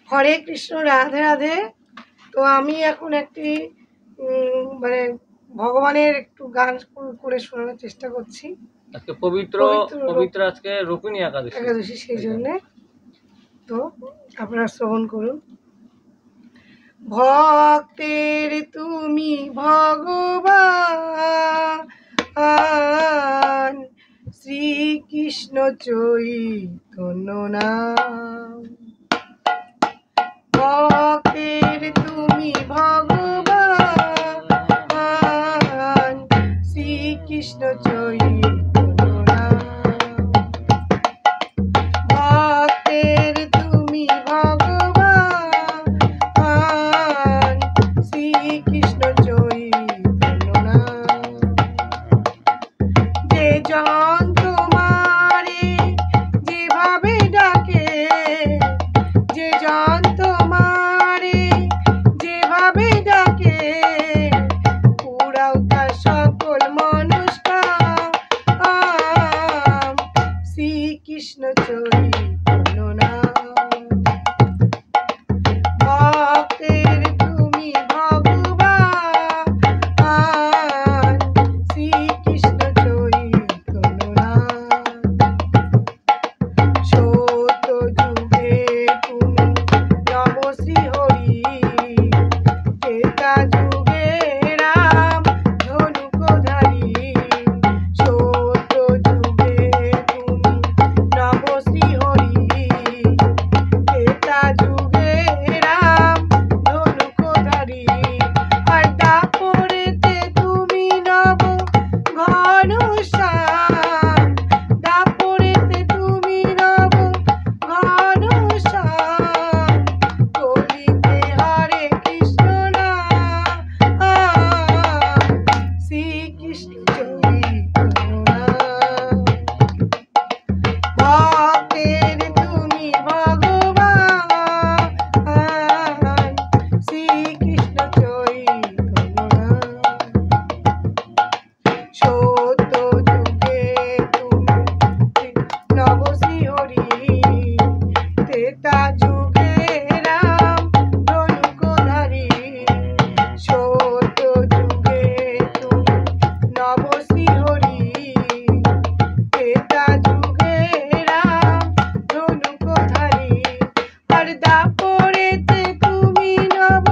হরে কৃষ্ণ, রাধে রাধে। তো আমি এখন একটি মানে ভগবানের একটু গান করে শোনানোর চেষ্টা করছি। আজকে পবিত্র আজকে রোপিণী একাদশী, সেই জন্যে তো আপনারা শ্রবণ করুন। ভক্তের তুমি ভগবান, শ্রীকৃষ্ণ চৈতন্য নাম। ভক্তের তুমি ভগবান, শ্রীকৃষ্ণ চৈতন্য নাম। ভক্তের তুমি ভগবান, শ্রীকৃষ্ণ চৈতন্য নাম। যে জন তোমারে যেভাবে ডাকে, যে জন তোমারে যেভাবে ডাকে, পুরাও তার সকল মনস্কাম। শ্রীকৃষ্ণ চৈতন্য নাম। ভক্তের তুমি ভগবান, শ্রীকৃষ্ণ চৈতন্য নাম। সত্য যুগে তুমি নব শ্রী হরি, ত্রেতা যুগে রাম ধনুকধারী। সত্য যুগে তুমি নব শ্রী হরি, ত্রেতা যুগে রাম ধনুকধারী। আর দাপরেতে তুমি নব ঘনশ্যাম, দাপরেতে তুমি নব ঘনশ্যাম। কলিতে হরে কৃষ্ণ নাম, শ্রীকৃষ্ণ চৈতন্য নাম। ভক্তের তুমি ভগবান, শ্রীকৃষ্ণ চৈতন্য নাম। সত্য যুগে তুমি নব শ্রী হরি, ত্রেতা যুগে রাম ধনুকধারী। সত্য যুগে তুমি নব শ্রী হরি, ত্রেতা যুগে রাম ধনুকধারী। আর দাপরেতে তুমি নব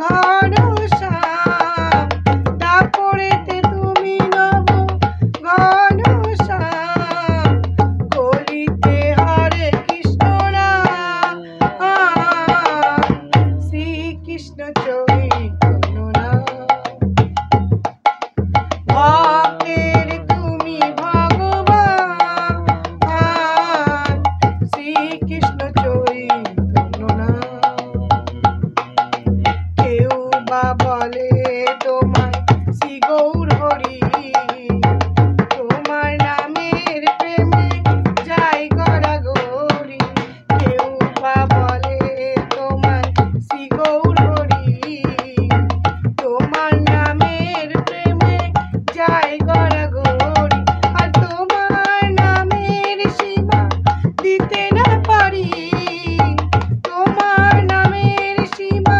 ঘনশ্যাম, দাপরেতে তুমি নব ঘনশ্যাম। কলিতে হরে কৃষ্ণ নাম, শ্রীকৃষ্ণ চৈতন্য নাম। ভক্তের তুমি ভগবান, শ্রীকৃষ্ণ চৈতন্য নাম। কেউ বা বলে তোমায় শ্রী গৌর হরি, তোমার নামের প্রেমে যাই গড়াগড়ি। কেউ বা বলে তোমায় শ্রী গৌর হরি, তোমার নামের প্রেমে যাই গড়াগড়ি। আর তোমার নামের সীমা দিতে না পারি, তোমার নামের সীমা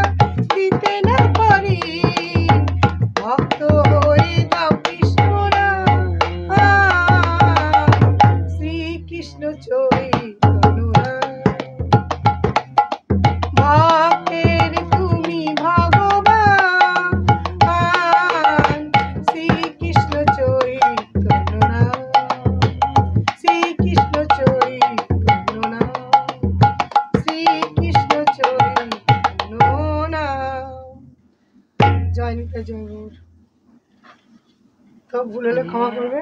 দিতে না পারি। ভক্ত হয়ে দাও কৃষ্ণ নাম, শ্রীকৃষ্ণ চৈতন্য নাম। ভক্তের তুমি ভগবান, শ্রীকৃষ্ণ চৈতন্য নাম, শ্রীকৃষ্ণ চৈতন্য নাম, শ্রীকৃষ্ণ চৈতন্য নাম। জয় নিতাই, জয় গৌর। তো ভুল হলে ক্ষমা করবে।